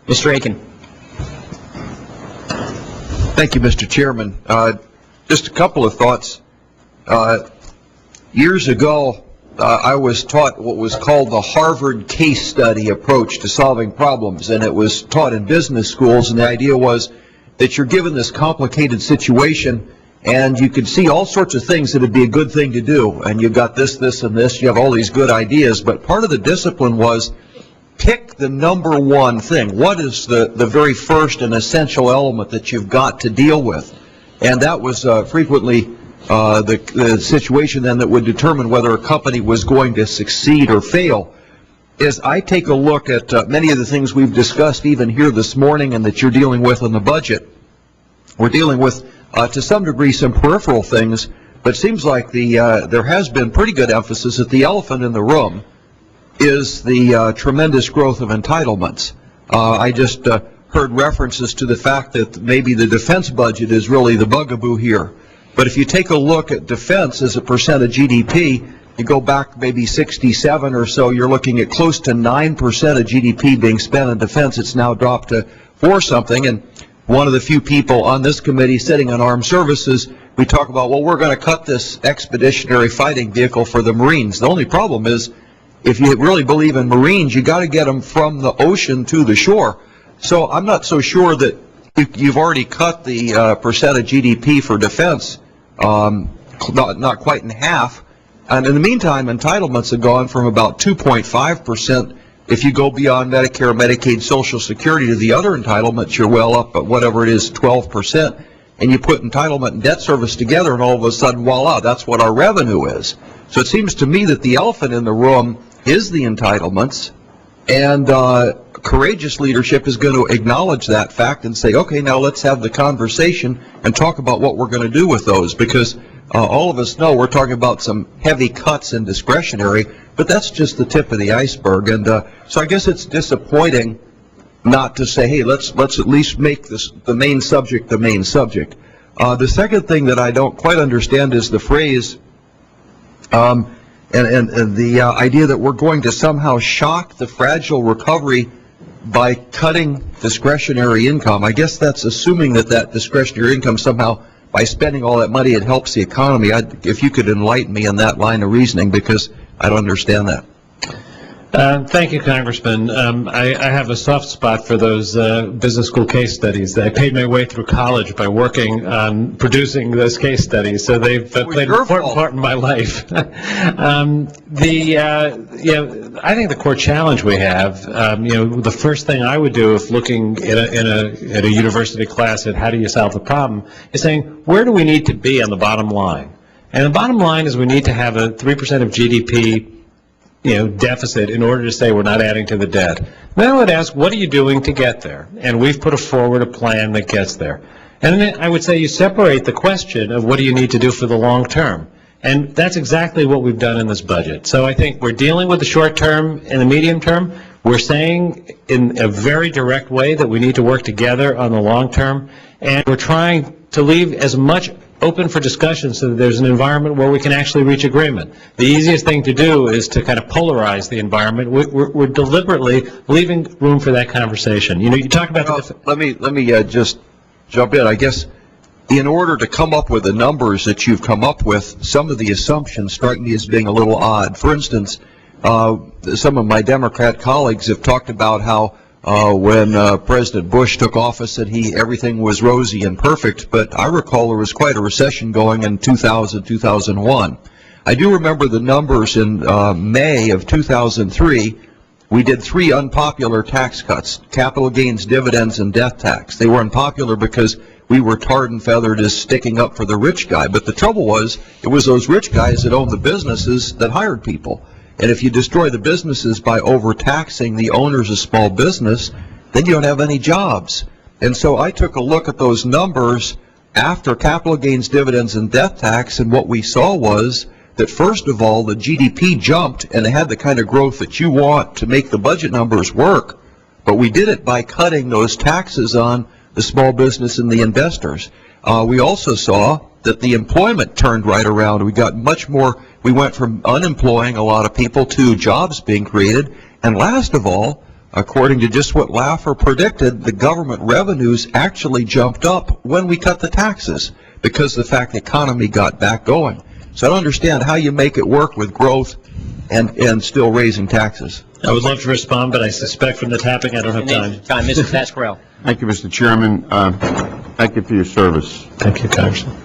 Mr. Akin. Thank you, Mr. Chairman. Just a couple of thoughts. Years ago, I was taught what was called the Harvard case study approach to solving problems, and it was taught in business schools, and the idea was that you're given this complicated situation, and you can see all sorts of things that would be a good thing to do, and you've got this, this, and this, you have all these good ideas, but part of the discipline was pick the number one thing. What is the very first and essential element that you've got to deal with? And that was frequently the situation then that would determine whether a company was going to succeed or fail. As I take a look at many of the things we've discussed even here this morning and that you're dealing with in the budget, we're dealing with to some degree some peripheral things, but it seems like there has been pretty good emphasis that the elephant in the room is the tremendous growth of entitlements. I just heard references to the fact that maybe the defense budget is really the bugaboo here. But if you take a look at defense as a percent of GDP, you go back maybe 67 or so, you're looking at close to 9% of GDP being spent on defense. It's now dropped to 4 something. And one of the few people on this committee sitting on armed services, we talk about, well, we're going to cut this expeditionary fighting vehicle for the Marines. The only problem is, if you really believe in Marines, you got to get them from the ocean to the shore. So I'm not so sure that you've already cut the percent of GDP for defense, not quite in half. And in the meantime, entitlements have gone from about 2.5%. If you go beyond Medicare, Medicaid, Social Security to the other entitlements, you're well up at whatever it is, 12%. And you put entitlement and debt service together, and all of a sudden, voila, that's what our revenue is. So it seems to me that the elephant in the room is the entitlements, and courageous leadership is going to acknowledge that fact and say, okay, now let's have the conversation and talk about what we're going to do with those, because all of us know we're talking about some heavy cuts in discretionary, but that's just the tip of the iceberg. And so I guess it's disappointing not to say, hey, let's at least make this the main subject the main subject. The second thing that I don't quite understand is the phrase and the idea that we're going to somehow shock the fragile recovery by cutting discretionary income. I guess that's assuming that discretionary income somehow, by spending all that money, it helps the economy. If you could enlighten me on that line of reasoning, because I don't understand that. Thank you, Congressman. I have a soft spot for those business school case studies. I paid my way through college by working on producing those case studies, so they've played an important part in my life. I think the core challenge we have, the first thing I would do if looking at a university class at how do you solve the problem is saying, where do we need to be on the bottom line? And the bottom line is we need to have a 3% of GDP deficit in order to say we're not adding to the debt. Then I would ask, what are you doing to get there? And we've put forward a plan that gets there. And then I would say you separate the question of what do you need to do for the long term. And that's exactly what we've done in this budget. So I think we're dealing with the short term and the medium term. We're saying in a very direct way that we need to work together on the long term. And we're trying to leave as much open for discussion so that there's an environment where we can actually reach agreement. The easiest thing to do is to kind of polarize the environment. We're deliberately leaving room for that conversation. You talk about let me just jump in. I guess in order to come up with the numbers that you've come up with, some of the assumptions strike me as being a little odd. For instance, some of my Democrat colleagues have talked about how when President Bush took office that everything was rosy and perfect, but I recall there was quite a recession going in 2000, 2001. I do remember the numbers in May of 2003. We did 3 unpopular tax cuts: capital gains, dividends, and death tax. They were unpopular because we were tarred and feathered as sticking up for the rich guy, but the trouble was it was those rich guys that owned the businesses that hired people. And if you destroy the businesses by overtaxing the owners of small business, then you don't have any jobs. And so I took a look at those numbers after capital gains, dividends, and death tax, and what we saw was that, first of all, the GDP jumped and it had the kind of growth that you want to make the budget numbers work. But we did it by cutting those taxes on the small business and the investors. We also saw that the employment turned right around. We got much more. We went from unemploying a lot of people to jobs being created. And last of all, according to just what Laffer predicted, the government revenues actually jumped up when we cut the taxes because of the fact the economy got back going. So I don't understand how you make it work with growth and still raising taxes. I would love to respond, but I suspect from the tapping I don't have time. Mrs. Pasquarello. Thank you, Mr. Chairman. Thank you for your service. Thank you, Congressman.